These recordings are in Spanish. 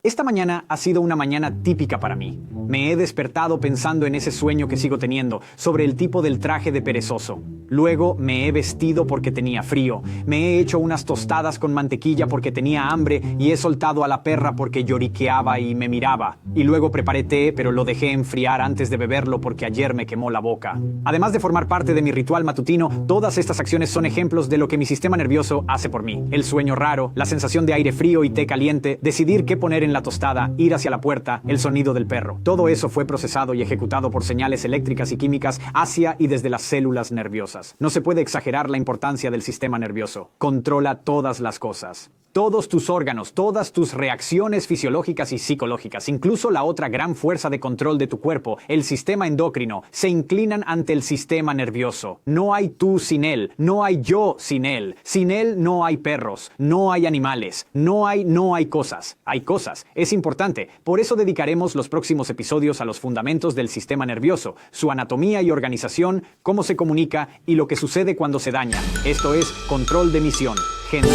Esta mañana ha sido una mañana típica para mí. Me he despertado pensando en ese sueño que sigo teniendo, sobre el tipo del traje de perezoso. Luego me he vestido porque tenía frío. Me he hecho unas tostadas con mantequilla porque tenía hambre y he soltado a la perra porque lloriqueaba y me miraba. Y luego preparé té, pero lo dejé enfriar antes de beberlo porque ayer me quemó la boca. Además de formar parte de mi ritual matutino, todas estas acciones son ejemplos de lo que mi sistema nervioso hace por mí. El sueño raro, la sensación de aire frío y té caliente, decidir qué poner en la tostada, ir hacia la puerta, el sonido del perro. Todo eso fue procesado y ejecutado por señales eléctricas y químicas hacia y desde las células nerviosas. No se puede exagerar la importancia del sistema nervioso. Controla todas las cosas. Todos tus órganos, todas tus reacciones fisiológicas y psicológicas, incluso la otra gran fuerza de control de tu cuerpo, el sistema endocrino, se inclinan ante el sistema nervioso. No hay tú sin él, no hay yo sin él. Sin él no hay perros, no hay animales, no hay cosas. Hay cosas. Es importante. Por eso dedicaremos los próximos episodios a los fundamentos del sistema nervioso, su anatomía y organización, cómo se comunica y lo que sucede cuando se daña. Esto es Control de Misión. Gente.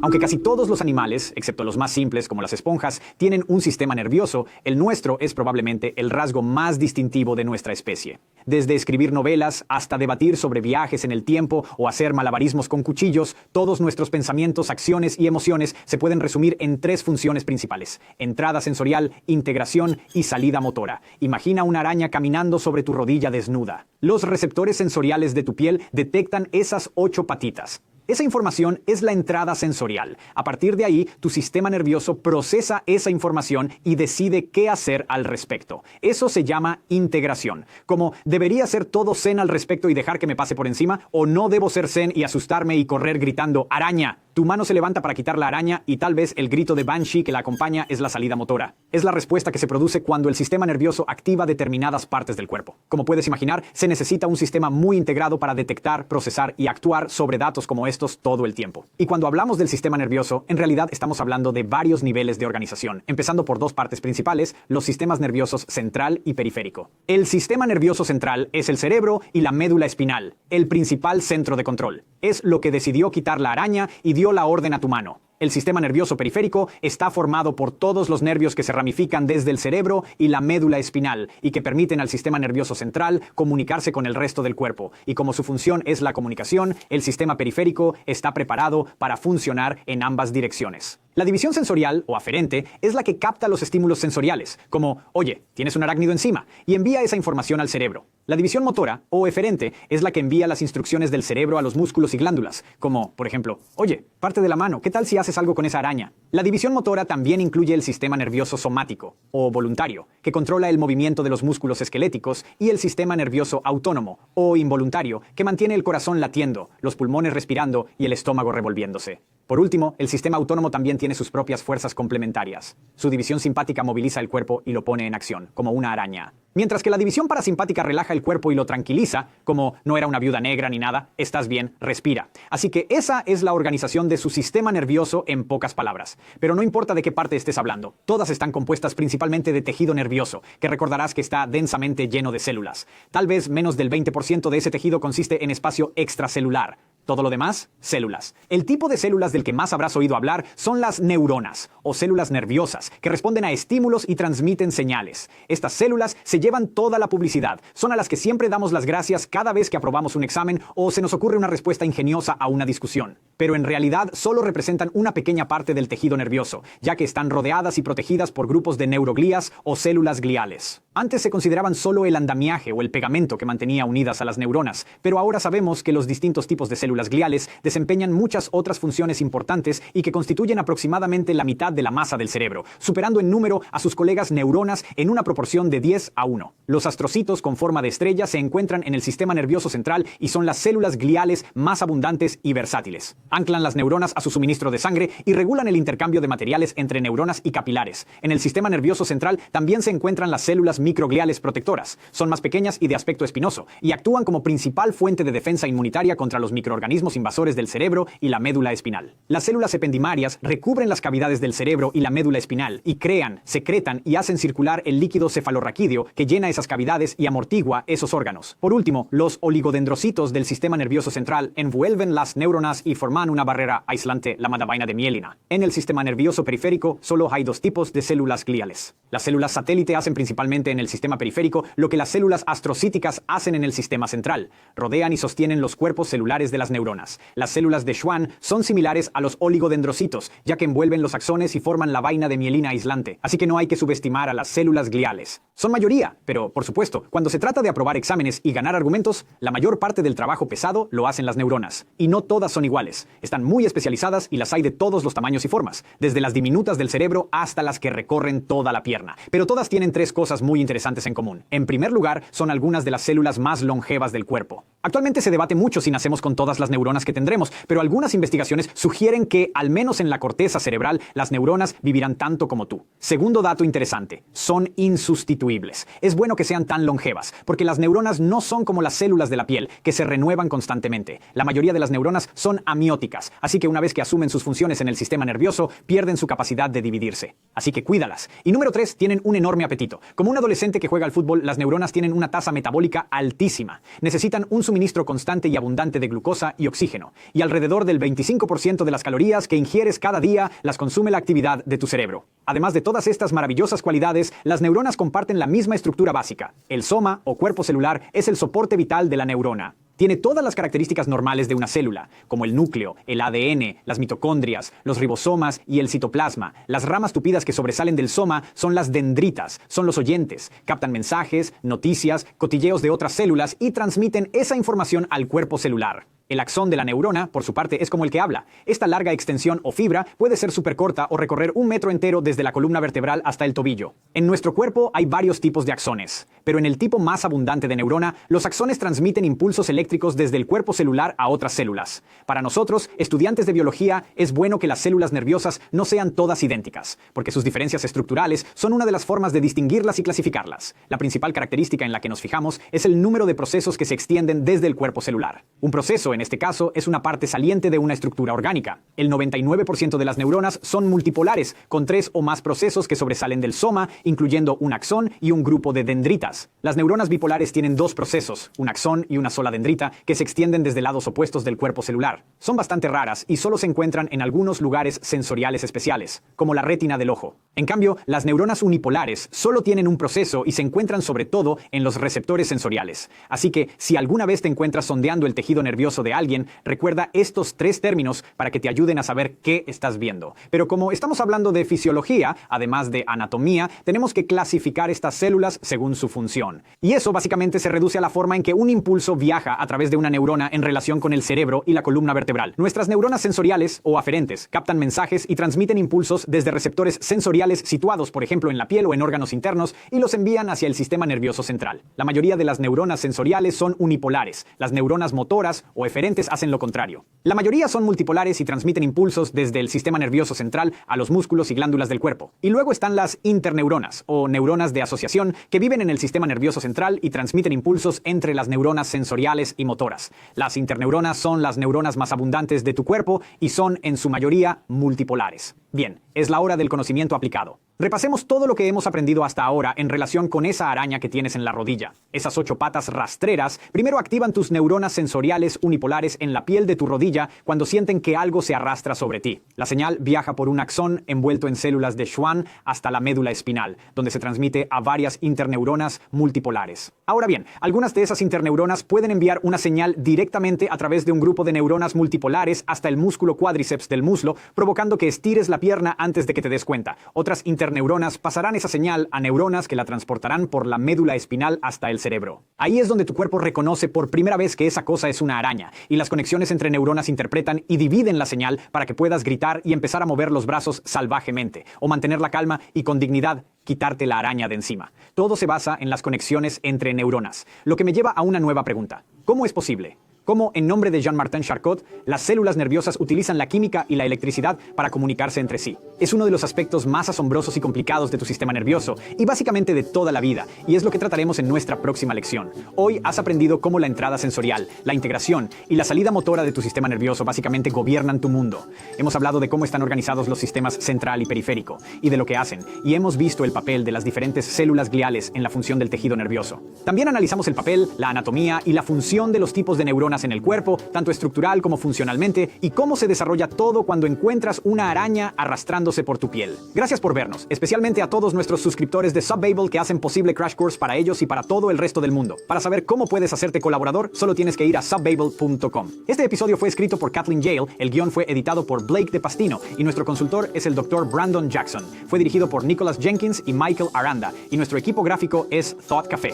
Aunque casi todos los animales, excepto los más simples como las esponjas, tienen un sistema nervioso, el nuestro es probablemente el rasgo más distintivo de nuestra especie. Desde escribir novelas hasta debatir sobre viajes en el tiempo o hacer malabarismos con cuchillos, todos nuestros pensamientos, acciones y emociones se pueden resumir en tres funciones principales: entrada sensorial, integración y salida motora. Imagina una araña caminando sobre tu rodilla desnuda. Los receptores sensoriales de tu piel detectan esas 8 patitas. Esa información es la entrada sensorial. A partir de ahí, tu sistema nervioso procesa esa información y decide qué hacer al respecto. Eso se llama integración. Como, ¿debería ser todo zen al respecto y dejar que me pase por encima? ¿O no debo ser zen y asustarme y correr gritando ¡araña! Tu mano se levanta para quitar la araña y tal vez el grito de Banshee que la acompaña es la salida motora. Es la respuesta que se produce cuando el sistema nervioso activa determinadas partes del cuerpo. Como puedes imaginar, se necesita un sistema muy integrado para detectar, procesar y actuar sobre datos como estos todo el tiempo. Y cuando hablamos del sistema nervioso, en realidad estamos hablando de varios niveles de organización, empezando por 2 partes principales, los sistemas nerviosos central y periférico. El sistema nervioso central es el cerebro y la médula espinal, el principal centro de control. Es lo que decidió quitar la araña y dio la orden a tu mano. El sistema nervioso periférico está formado por todos los nervios que se ramifican desde el cerebro y la médula espinal y que permiten al sistema nervioso central comunicarse con el resto del cuerpo. Y como su función es la comunicación, el sistema periférico está preparado para funcionar en ambas direcciones. La división sensorial, o aferente, es la que capta los estímulos sensoriales, como, oye, tienes un arácnido encima, y envía esa información al cerebro. La división motora, o eferente, es la que envía las instrucciones del cerebro a los músculos y glándulas, como, por ejemplo, oye, parte de la mano, ¿qué tal si haces algo con esa araña? La división motora también incluye el sistema nervioso somático, o voluntario, que controla el movimiento de los músculos esqueléticos, y el sistema nervioso autónomo, o involuntario, que mantiene el corazón latiendo, los pulmones respirando y el estómago revolviéndose. Por último, el sistema autónomo también tiene sus propias fuerzas complementarias. Su división simpática moviliza el cuerpo y lo pone en acción, como una araña. Mientras que la división parasimpática relaja el cuerpo y lo tranquiliza, como no era una viuda negra ni nada, estás bien, respira. Así que esa es la organización de su sistema nervioso en pocas palabras. Pero no importa de qué parte estés hablando, todas están compuestas principalmente de tejido nervioso, que recordarás que está densamente lleno de células. Tal vez menos del 20% de ese tejido consiste en espacio extracelular. Todo lo demás, células. El tipo de células del que más habrás oído hablar son las neuronas, o células nerviosas, que responden a estímulos y transmiten señales. Estas células se llevan toda la publicidad. Son a las que siempre damos las gracias cada vez que aprobamos un examen o se nos ocurre una respuesta ingeniosa a una discusión. Pero en realidad solo representan una pequeña parte del tejido nervioso, ya que están rodeadas y protegidas por grupos de neuroglías o células gliales. Antes se consideraban solo el andamiaje o el pegamento que mantenía unidas a las neuronas, pero ahora sabemos que los distintos tipos de células gliales desempeñan muchas otras funciones importantes y que constituyen aproximadamente la mitad de la masa del cerebro, superando en número a sus colegas neuronas en una proporción de 10:1. Los astrocitos con forma de estrella se encuentran en el sistema nervioso central y son las células gliales más abundantes y versátiles. Anclan las neuronas a su suministro de sangre y regulan el intercambio de materiales entre neuronas y capilares. En el sistema nervioso central también se encuentran las células microgliales protectoras. Son más pequeñas y de aspecto espinoso, y actúan como principal fuente de defensa inmunitaria contra los microorganismos invasores del cerebro y la médula espinal. Las células ependimarias recubren las cavidades del cerebro y la médula espinal y crean, secretan y hacen circular el líquido cefalorraquídeo que llena esas cavidades y amortigua esos órganos. Por último, los oligodendrocitos del sistema nervioso central envuelven las neuronas y forman una barrera aislante llamada vaina de mielina. En el sistema nervioso periférico solo hay dos tipos de células gliales. Las células satélite hacen principalmente en el sistema periférico lo que las células astrocíticas hacen en el sistema central. Rodean y sostienen los cuerpos celulares de las neuronas. Las células de Schwann son similares a los oligodendrocitos, ya que envuelven los axones y forman la vaina de mielina aislante. Así que no hay que subestimar a las células gliales. Son mayoría, pero por supuesto, cuando se trata de aprobar exámenes y ganar argumentos, la mayor parte del trabajo pesado lo hacen las neuronas. Y no todas son iguales. Están muy especializadas y las hay de todos los tamaños y formas, desde las diminutas del cerebro hasta las que recorren toda la pierna. Pero todas tienen tres cosas muy interesantes en común. En primer lugar, son algunas de las células más longevas del cuerpo. Actualmente se debate mucho si nacemos con todas las neuronas que tendremos, pero algunas investigaciones sugieren que, al menos en la corteza cerebral, las neuronas vivirán tanto como tú. Segundo dato interesante, son insustituibles. Es bueno que sean tan longevas, porque las neuronas no son como las células de la piel, que se renuevan constantemente. La mayoría de las neuronas son amióticas, así que una vez que asumen sus funciones en el sistema nervioso, pierden su capacidad de dividirse. Así que cuídalas. Y número 3, tienen un enorme apetito. Como un adolescente que juega al fútbol, las neuronas tienen una tasa metabólica altísima. Necesitan un suministro constante y abundante de glucosa y oxígeno. Y alrededor del 25% de las calorías que ingieres cada día las consume la actividad de tu cerebro. Además de todas estas maravillosas cualidades, las neuronas comparten la misma estructura básica. El soma, o cuerpo celular, es el soporte vital de la neurona. Tiene todas las características normales de una célula, como el núcleo, el ADN, las mitocondrias, los ribosomas y el citoplasma. Las ramas tupidas que sobresalen del soma son las dendritas, son los oyentes, captan mensajes, noticias, cotilleos de otras células y transmiten esa información al cuerpo celular. El axón de la neurona, por su parte, es como el que habla. Esta larga extensión o fibra puede ser supercorta o recorrer 1 metro entero desde la columna vertebral hasta el tobillo. En nuestro cuerpo hay varios tipos de axones, pero en el tipo más abundante de neurona, los axones transmiten impulsos eléctricos desde el cuerpo celular a otras células. Para nosotros, estudiantes de biología, es bueno que las células nerviosas no sean todas idénticas, porque sus diferencias estructurales son una de las formas de distinguirlas y clasificarlas. La principal característica en la que nos fijamos es el número de procesos que se extienden desde el cuerpo celular. Un proceso, en este caso, es una parte saliente de una estructura orgánica. El 99% de las neuronas son multipolares, con 3 o más procesos que sobresalen del soma, incluyendo un axón y un grupo de dendritas. Las neuronas bipolares tienen 2 procesos, un axón y una sola dendrita, que se extienden desde lados opuestos del cuerpo celular. Son bastante raras y solo se encuentran en algunos lugares sensoriales especiales, como la rétina del ojo. En cambio, las neuronas unipolares solo tienen un proceso y se encuentran sobre todo en los receptores sensoriales. Así que, si alguna vez te encuentras sondeando el tejido nervioso de alguien, recuerda estos 3 términos para que te ayuden a saber qué estás viendo. Pero como estamos hablando de fisiología, además de anatomía, tenemos que clasificar estas células según su función. Y eso básicamente se reduce a la forma en que un impulso viaja a través de una neurona en relación con el cerebro y la columna vertebral. Nuestras neuronas sensoriales o aferentes captan mensajes y transmiten impulsos desde receptores sensoriales situados, por ejemplo, en la piel o en órganos internos, y los envían hacia el sistema nervioso central. La mayoría de las neuronas sensoriales son unipolares. Las neuronas motoras o eferentes hacen lo contrario. La mayoría son multipolares y transmiten impulsos desde el sistema nervioso central a los músculos y glándulas del cuerpo. Y luego están las interneuronas, o neuronas de asociación, que viven en el sistema nervioso central y transmiten impulsos entre las neuronas sensoriales y motoras. Las interneuronas son las neuronas más abundantes de tu cuerpo y son, en su mayoría, multipolares. Bien, es la hora del conocimiento aplicado. Repasemos todo lo que hemos aprendido hasta ahora en relación con esa araña que tienes en la rodilla. Esas 8 patas rastreras primero activan tus neuronas sensoriales unipolares en la piel de tu rodilla cuando sienten que algo se arrastra sobre ti. La señal viaja por un axón envuelto en células de Schwann hasta la médula espinal, donde se transmite a varias interneuronas multipolares. Ahora bien, algunas de esas interneuronas pueden enviar una señal directamente a través de un grupo de neuronas multipolares hasta el músculo cuádriceps del muslo, provocando que estires la pierna antes de que te des cuenta. Otras interneuronas pasarán esa señal a neuronas que la transportarán por la médula espinal hasta el cerebro. Ahí es donde tu cuerpo reconoce por primera vez que esa cosa es una araña, y las conexiones entre neuronas interpretan y dividen la señal para que puedas gritar y empezar a mover los brazos salvajemente, o mantener la calma y con dignidad quitarte la araña de encima. Todo se basa en las conexiones entre neuronas, lo que me lleva a una nueva pregunta. ¿Cómo es posible? Cómo, en nombre de Jean-Martin Charcot, las células nerviosas utilizan la química y la electricidad para comunicarse entre sí. Es uno de los aspectos más asombrosos y complicados de tu sistema nervioso, y básicamente de toda la vida, y es lo que trataremos en nuestra próxima lección. Hoy has aprendido cómo la entrada sensorial, la integración y la salida motora de tu sistema nervioso básicamente gobiernan tu mundo. Hemos hablado de cómo están organizados los sistemas central y periférico, y de lo que hacen, y hemos visto el papel de las diferentes células gliales en la función del tejido nervioso. También analizamos el papel, la anatomía y la función de los tipos de neuronas en el cuerpo, tanto estructural como funcionalmente, y cómo se desarrolla todo cuando encuentras una araña arrastrándose por tu piel. Gracias por vernos, especialmente a todos nuestros suscriptores de Subbabel que hacen posible Crash Course para ellos y para todo el resto del mundo. Para saber cómo puedes hacerte colaborador, solo tienes que ir a subbabel.com. Este episodio fue escrito por Kathleen Yale, el guión fue editado por Blake de Pastino, y nuestro consultor es el Dr. Brandon Jackson. Fue dirigido por Nicholas Jenkins y Michael Aranda, y nuestro equipo gráfico es Thought Café.